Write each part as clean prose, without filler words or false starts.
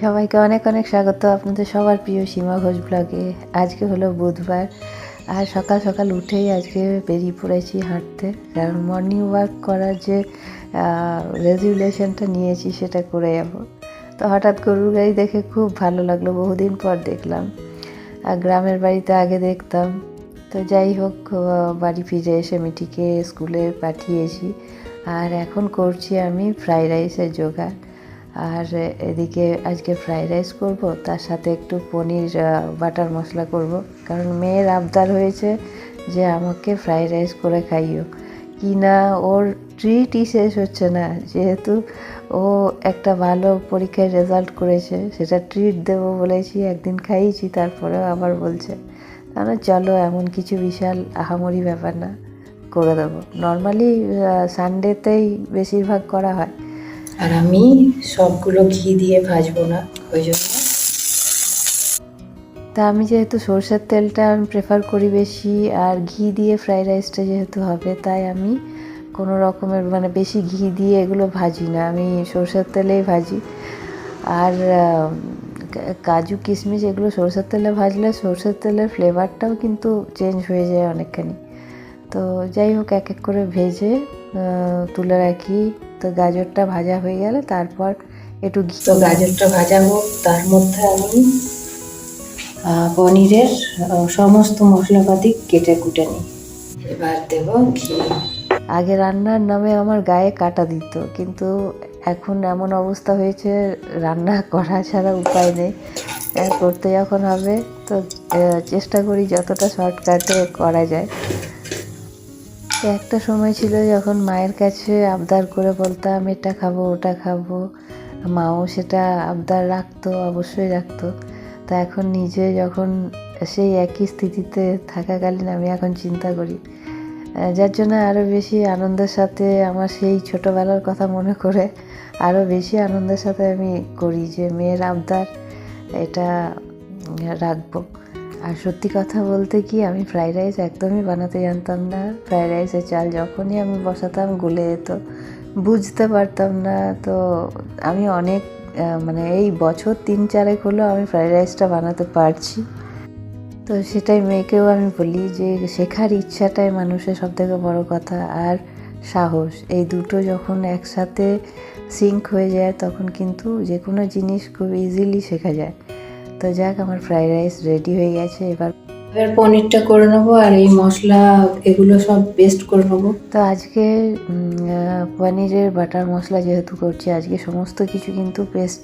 সবাইকে অনেক অনেক স্বাগত আপনাদের সবার প্রিয় সীমা ঘোষ ব্লগে। আজকে হলো বুধবার, আর সকাল সকাল উঠেই আজকে বেরিয়ে পড়েছি হাঁটতে, কারণ মর্নিং ওয়াক করার যে রেজুলেশনটা নিয়েছি সেটা করে যাব। তো হঠাৎ গরুর গাড়ি দেখে খুব ভালো লাগলো, বহুদিন পর দেখলাম। আর গ্রামের বাড়িতে আগে দেখতাম। তো যাই হোক, বাড়ি ফিরে এসে মিঠিকে স্কুলে পাঠিয়েছি, আর এখন করছি আমি ফ্রাইড রাইসের জোগাড়। আর এদিকে আজকে ফ্রাইড রাইস করব, তার সাথে একটু পনির বাটার মশলা করব, কারণ মেয়ের আবদার হয়েছে যে আমাকে ফ্রাইড রাইস করে খাইও। কি না ওর ট্রিটই শেষ হচ্ছে না, যেহেতু ও একটা ভালো পরীক্ষায় রেজাল্ট করেছে, সেটা ট্রিট দেবো বলেছি, একদিন খাইয়েছি, তারপরেও আবার বলছে। তাহলে চলো, এমন কিছু বিশাল আহামরি ব্যাপার না, করে দেবো। নর্মালি সানডেতেই বেশিরভাগ করা হয়। আর আমি সবগুলো ঘি দিয়ে ভাজবো না, ওই জন্য। তা আমি যেহেতু সরষের তেলটা আমি প্রেফার করি বেশি, আর ঘি দিয়ে ফ্রাইড রাইসটা যেহেতু হবে, তাই আমি কোনো রকমের বেশি ঘি দিয়ে এগুলো ভাজি না, আমি সরষের তেলেই ভাজি। আর কাজু কিশমিশ এগুলো সরষের তেলে ভাজলে সরষের তেলের ফ্লেভারটাও কিন্তু চেঞ্জ হয়ে যায় অনেকখানি। তো যাই হোক, এক এক করে ভেজে তুলে রাখি। তো গাজরটা ভাজা হয়ে গেলে তারপর একটু ঘি। তো গাজরটা ভাজা হোক, তার মধ্যে আমি পনিরের সমস্ত মশলাপাতি কেটে কুটে নিই। এবার দেব ঘি। আগে রান্নার নামে আমার গায়ে কাটা দিত, কিন্তু এখন এমন অবস্থা হয়েছে, রান্না করা ছাড়া উপায় নেই। করতে যখন হবে তো চেষ্টা করি যতটা শর্টকাটে করা যায়। তো একটা সময় ছিল যখন মায়ের কাছে আবদার করে বলতাম এটা খাবো ওটা খাবো, মাও সেটা আবদার রাখতো, অবশ্যই রাখতো। তা এখন নিজে যখন সেই একই স্থিতিতে থাকাকালীন আমি এখন চিন্তা করি, যার জন্য আরও বেশি আনন্দের সাথে আমার সেই ছোটোবেলার কথা মনে করে আরও বেশি আনন্দের সাথে আমি করি যে মেয়ের আবদার এটা রাখবো। আর সত্যি কথা বলতে কি, আমি ফ্রাইড রাইস একদমই বানাতে জানতাম না। ফ্রাইড রাইসের চাল যখনই আমি বসাতাম গলে যেত, বুঝতে পারতাম না। তো আমি অনেক এই বছর 3-4 হলো আমি ফ্রাইড রাইসটা বানাতে পারছি। তো সেটাই মেয়েকেও আমি বলি যে শেখার ইচ্ছাটাই মানুষের সবথেকে বড় কথা, আর সাহস, এই দুটো যখন একসাথে সিঙ্ক হয়ে যায় তখন কিন্তু যে কোনো জিনিস খুব ইজিলি শেখা যায়। তো যাক, আমার ফ্রাইড রাইস রেডি হয়ে গেছে। এবার পনিরটা করে নেবো, আর এই মশলা এগুলো সব পেস্ট করে নেবো। তো আজকে পনিরের বাটার মশলা যেহেতু করছি, আজকে সমস্ত কিছু কিন্তু পেস্ট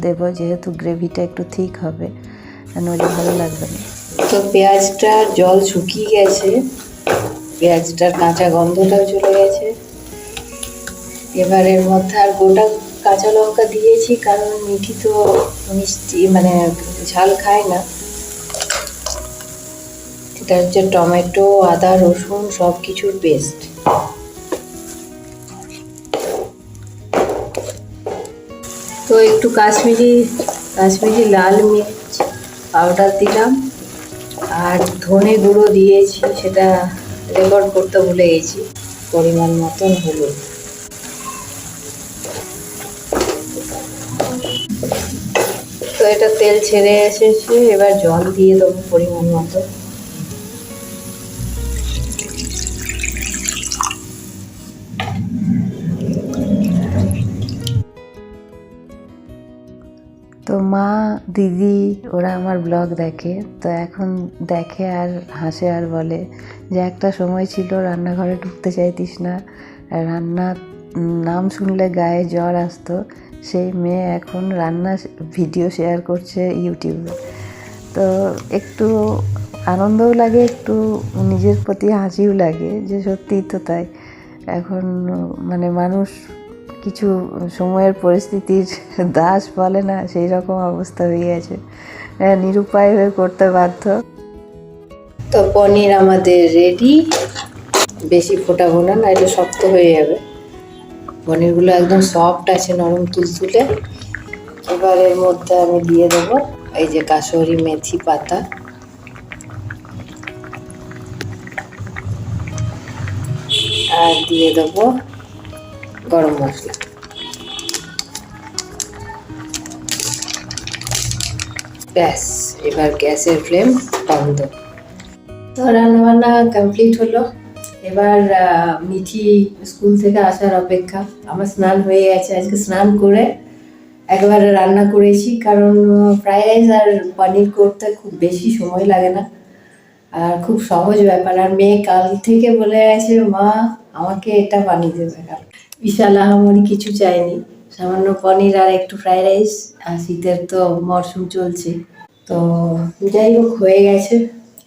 দেবো, যেহেতু গ্রেভিটা একটু থিক হবে, নইলে ভালো লাগবে না। তো পেঁয়াজটার জল শুকিয়ে গেছে, পেঁয়াজটার কাঁচা গন্ধটাও চলে গেছে। এবার এর মধ্যে আর গোটা কাঁচা লঙ্কা দিয়েছি, কারণ মিঠি তো মিষ্টি ঝাল খায় না। এটা হচ্ছে টমেটো, আদা, রসুন সব কিছুর পেস্ট। তো একটু কাশ্মীরি লাল মির্চ পাউডার দিলাম, আর ধনে গুঁড়ো দিয়েছি, সেটা রেকর্ড করতে ভুলে গেছি। পরিমাণ মতন হলুদ। তো এটা তেল ছেড়ে এসেছে, এবার জল দিয়ে দেবো পরিমাণ মতো। তো মা, দিদি ওরা আমার ব্লগ দেখে, তো এখন দেখে আর হাসে, আর বলে যে একটা সময় ছিল রান্নাঘরে ঢুকতে চাইতিস না, রান্নার নাম শুনলে গায়ে জ্বর আসতো, সেই মেয়ে এখন রান্না ভিডিও শেয়ার করছে ইউটিউবে। তো একটু আনন্দও লাগে, একটু নিজের প্রতি হাসিও লাগে যে সত্যিই তো তাই। এখন মানুষ কিছু সময়ের পরিস্থিতির দাস বলে না, সেই রকম অবস্থা হয়ে গেছে, নিরুপায় হয়ে করতে বাধ্য। তো পনির আমাদের রেডি। বেশি ফোটাবো না, এটা শক্ত হয়ে যাবে। পনিরগুলো একদম সফট আছে, নরম তুলতুলে। এবার এর মধ্যে আমি দিয়ে দেবো এই যে কাসুরি মেথি পাতা, আর দিয়ে দেবো গরম মশলা। ব্যাস, এবার গ্যাসের ফ্লেম বন্ধ। তো রান্নাবান্না কমপ্লিট হলো। এবার মিঠি স্কুল থেকে আসার অপেক্ষা। আমার স্নান হয়ে গেছে, আজকে স্নান করে একবারে রান্না করেছি, কারণ ফ্রাইড রাইস আর পনির করতে খুব বেশি সময় লাগে না আর খুব সহজ ব্যাপার। আর মেয়ে কাল থেকে বলে গেছে, মা আমাকে এটা বানিয়ে দেবে। কাল বিশাল আহামরি কিছু চাইনি, সামান্য পনির আর একটু ফ্রাইড রাইস। আর শীতের তো মরশুম চলছে, তো যাই হোক হয়ে গেছে।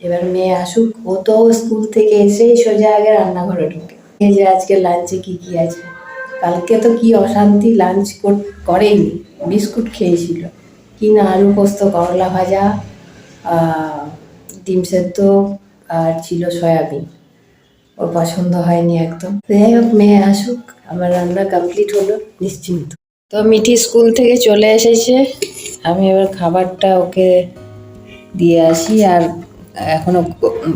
এবার মেয়ে আসুক, ও তো স্কুল থেকে এসেই সোজা আগে রান্নাঘরে ঢুকে এই যে আজকে লাঞ্চে কি কি আছে। কালকে তো কি অশান্তি, লাঞ্চ করেইনি, বিস্কুট খেয়েছিল। কি না আলু পোস্ত, করলা ভাজা, ডিম সেদ্ধ আর ছিল সয়াবিন। ওর পছন্দ হয়নি একদম। যাই হোক মেয়ে আসুক, আমার রান্না কমপ্লিট হলো, নিশ্চিন্ত। তো মিঠি স্কুল থেকে চলে এসেছে, আমি এবার খাবারটা ওকে দিয়ে আসি। আর এখনো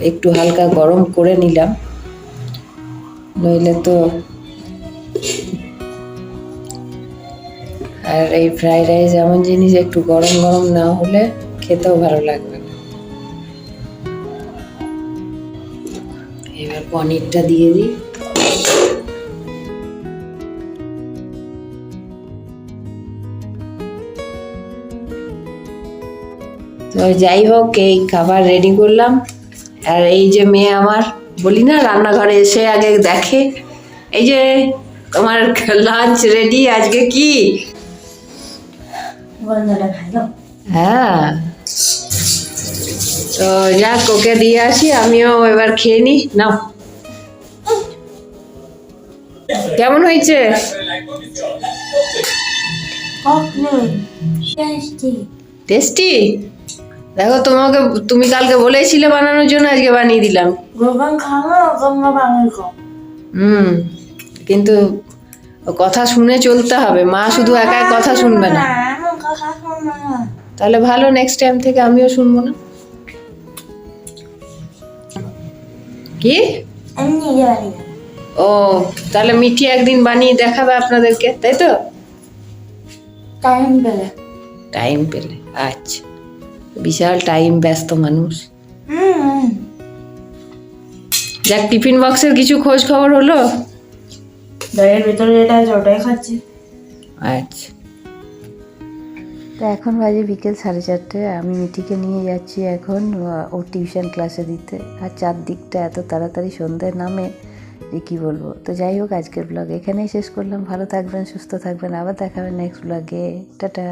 একটু হালকা গরম করে নিলাম, নইলে তো। আর এই ফ্রাইড রাইস এমন জিনিস, একটু গরম গরম না হলে খেতেও ভালো লাগবে না। এবার পনিরটা দিয়ে দিই। তো যাই হোক, এই খাবার রেডি করলাম। আর এই যে মেয়ে আমার, বলি না রান্নাঘরে এসে আগে দেখে, এই যে তোমার লাঞ্চ রেডি। আজকে কি? হ্যাঁ, তো যাক ওকে দিয়ে আসি, আমিও এবার খেয়ে নি। নাও, কেমন হয়েছে? টেস্টি? দেখো, তুমি কালকে বলেছিলে বানানোর জন্য, আজকে বানিয়ে দিলাম। কিন্তু কথা শুনে চলতে হবে, মা শুধু একা কথা শুনবে না। তাহলে ভালো, নেক্সট টাইম থেকে আমিও শুনবো না। কি? ও, তাহলে মিঠি একদিন বানিয়ে দেখাবে আপনাদেরকে, তাই তো? টাইম পেলে। আচ্ছা, বিশাল টাইম ব্যস্ত মানুষ। যাক, টিফিন বক্সের কিছু খোঁজ খবর হলো? ব্যাগের ভেতরে যেটা আছে ওটাই খাচ্ছি। আচ্ছা, তো এখন বাজে বিকেল 4:30। আমি মিঠিকে নিয়ে যাচ্ছি এখন ওর টিউশন ক্লাসে দিতে। আর চারদিকটা এত তাড়াতাড়ি সন্ধ্যে নামে যে কী বলবো। তো যাই হোক, আজকের ব্লগ এখানেই শেষ করলাম। ভালো থাকবেন, সুস্থ থাকবেন, আবার দেখাবেন নেক্সট ব্লগে। টাটা।